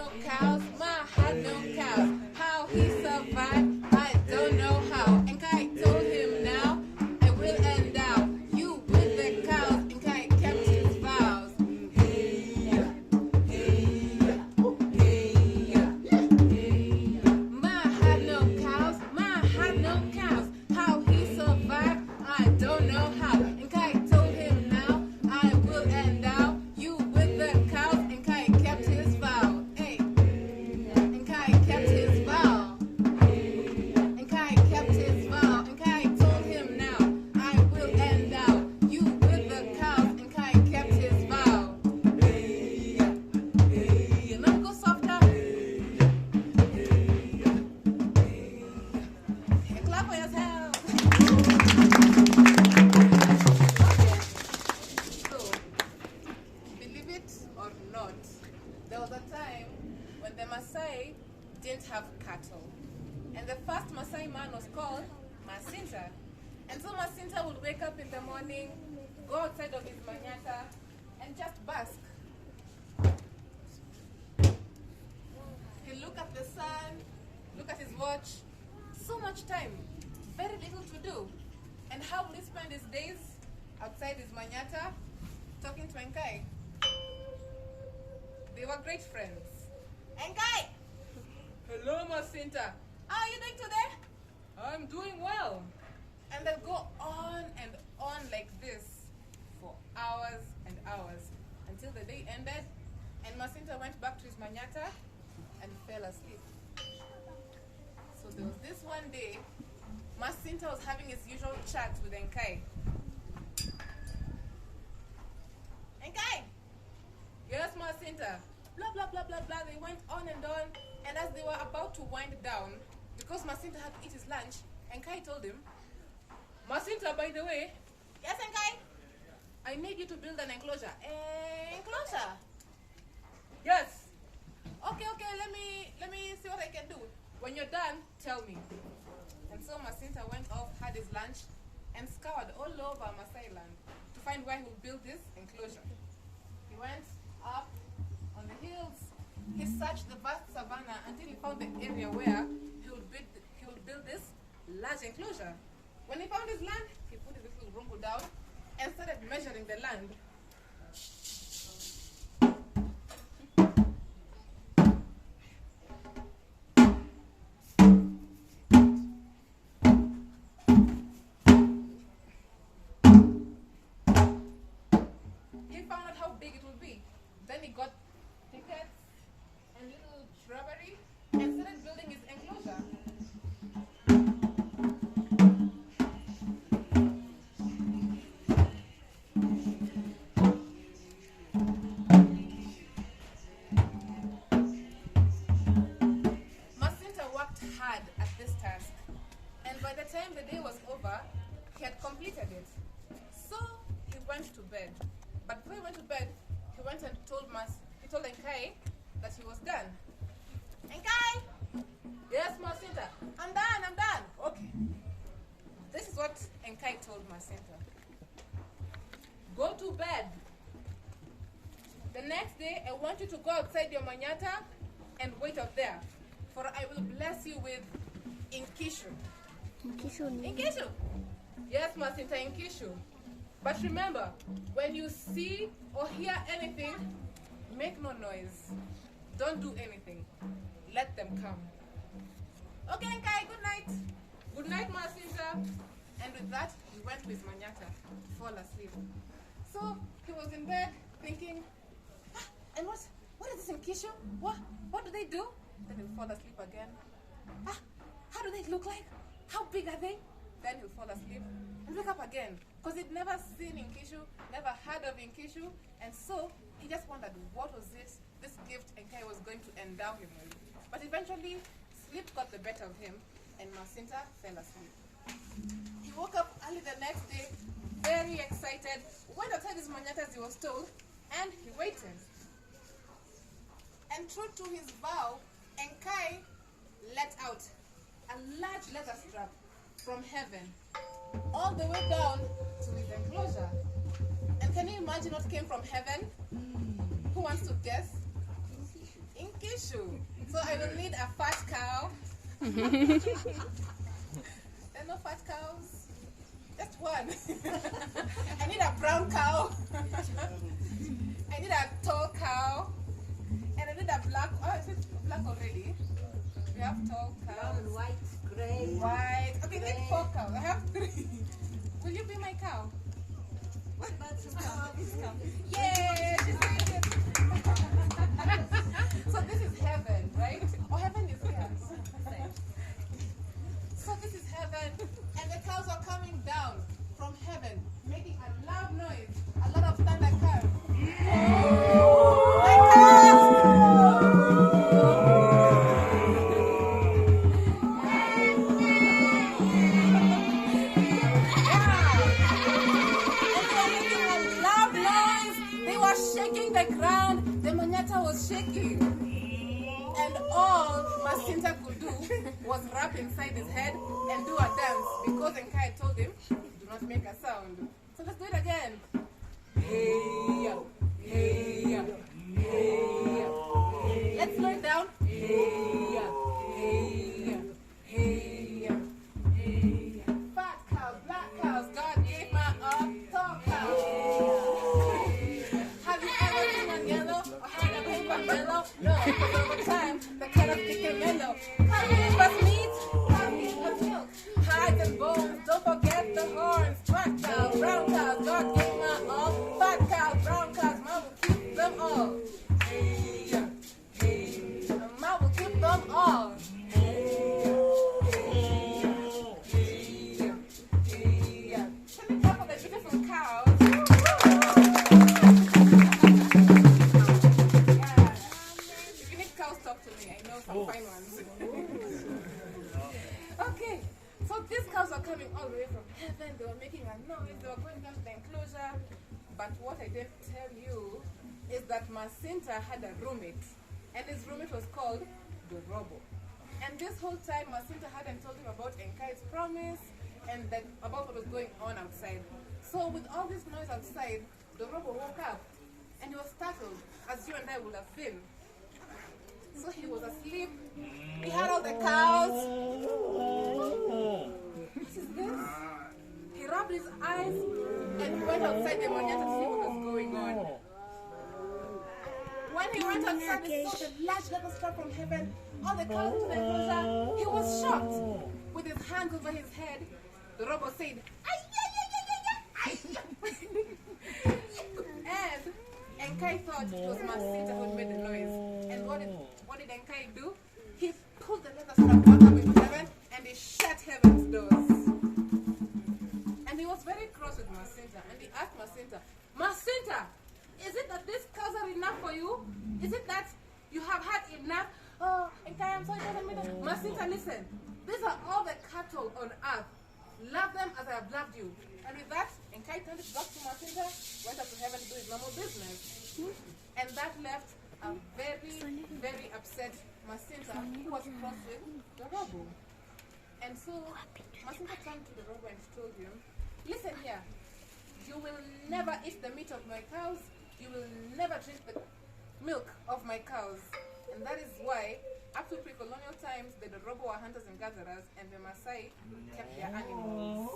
no cows, Ma had no cows. How he survived, I don't know how. Enkai told him now, I will endow you with the cows. Enkai kept his vows. Ma had no cows, Ma had no cows. How he survived, I don't know how. Enkai told him now, I will endow you with the cows. Enkai kept his vow. Hey, Enkai kept his vow. Enkai kept his vow. Enkai told him now, I will endow you with the cows. Enkai kept his vow. Let me go softer. Hey, clap for yourself. So, believe it or not, there was a time when the Maasai didn't have cattle. And the first Maasai man was called Maasinta. And so Maasinta would wake up in the morning, go outside of his manyata, and just bask. He'll look at the sun, look at his watch. So much time, very little to do. And how will he spend his days? Outside his manyata, talking to Enkai. They were great friends. Enkai! Hello, Maasinta. How are you doing today? I'm doing well. And they'll go on and on like this for hours and hours until the day ended and Maasinta went back to his manyata and fell asleep. So there was this one day, Maasinta was having his usual chat with Enkai. Enkai! Yes, Maasinta. Blah, blah, blah, blah, blah. They went on, and as they were about to wind down, because Maasinta had to eat his lunch, Enkai told him, Maasinta, by the way, yes, Enkai? I need you to build an enclosure. Enclosure? Yes. Okay, let me see what I can do. When you're done, tell me. And so Maasinta went off, had his lunch, and scoured all over Maasai land to find where he would build this enclosure. He went up on the hills. He searched the vast savannah until he found the area where he would build this large enclosure. When he found his land, he put his little rumble down and started measuring the land. He found out how big it would be. Then he got thickets and little shrubbery and started building his enclosure. Maasinta worked hard at this task, and by the time the day was over, he had completed it. So he went to bed. But before he went to bed, he went and told Enkai that he was done. Enkai! Yes, Maasinta. I'm done. Okay. This is what Enkai told Maasinta. Go to bed. The next day, I want you to go outside your manyata and wait out there, for I will bless you with Nkishu. Nkishu? Yes, Maasinta, Nkishu. But remember, when you see or hear anything, make no noise. Don't do anything. Let them come. Okay, Enkai, good night. Good night, Maasinta. And with that, he went to his manyata to fall asleep. So he was in bed thinking, and what is this Nkishu? What do they do? Then he'll fall asleep again. How do they look like? How big are they? Then he'll fall asleep and wake up again. Because he'd never seen Nkishu, never heard of Nkishu, and so he just wondered what was it, this gift Enkai was going to endow him with. But eventually, sleep got the better of him, and Maasinta fell asleep. He woke up early the next day, very excited, went outside his manyata as he was told, and he waited. And true to his vow, Enkai let out a large leather strap from heaven, all the way down to his enclosure. And can you imagine what came from heaven? Who wants to guess? Nkishu. Nkishu. So I will need a fat cow. There are no fat cows. Just one. I need a brown cow. I need a tall cow. And I need a black. Oh, is it black already? We have tall cows. Brown, white, gray. White. Okay, I need 4 cows. I have 3. Will you be my cow? Yay! She's doing it. So this is heaven, right? Oh, heaven is here. So this is heaven, and the cows are coming down from heaven, making a loud noise, a lot of thunder cows. My cows! Shaking the ground, the manyata was shaking, and all Maasinta could do was rap inside his head and do a dance because Enkai told him, do not make a sound. So let's do it again. Hey, hey, hey, let's slow it down. Hey, hey, hey, hey. Fat cows, black cows, God gave my tall cows. Mellow? No, because over time, the color became mellow. How give us meat? How give us milk? Hides and bones, don't forget the horns. Fat cows, brown cows, God gave my all. Fat cows, brown cows, Mom will keep them all. Hey, hey, Mom will keep them all. Hey, hey, hey, hey. Can we clap for the beautiful cows? Fine ones. Okay, so these cows are coming all the way from heaven. They were making a noise. They were going down to the enclosure. But what I didn't tell you is that Maasinta had a roommate, and his roommate was called the Robo. And this whole time, Maasinta hadn't told him about Enkai's promise and that about what was going on outside. So with all this noise outside, the Robo woke up and he was startled, as you and I would have been. So he was asleep. He had all the cows. What is this? He rubbed his eyes and he went outside the manyata to see what was going on. When he went outside, he saw the large leather strap from heaven, all the cows to the enclosure. He was shocked. With his hands over his head, the Robo said, ay, ay, and Enkai thought it was Maasinta who made the noise. And what did Enkai do? He pulled the leather strap back up into heaven and he shut heaven's doors. And he was very cross with Maasinta. And he asked Maasinta, Maasinta, is it that these cows are enough for you? Is it that you have had enough? Oh, Enkai, I'm sorry, Maasinta, listen. These are all the cattle on earth. Love them as I have loved you. And with that, Enkai turned his back to Maasinta, went up to heaven to do his normal business. And that left a very, very upset Maasinta who was cross with the Robo. And so Maasinta turned to the Robo and told him, listen here, you will never eat the meat of my cows, you will never drink the milk of my cows. And that is why, up to pre-colonial times, the Robo were hunters and gatherers, and the Maasai kept their animals.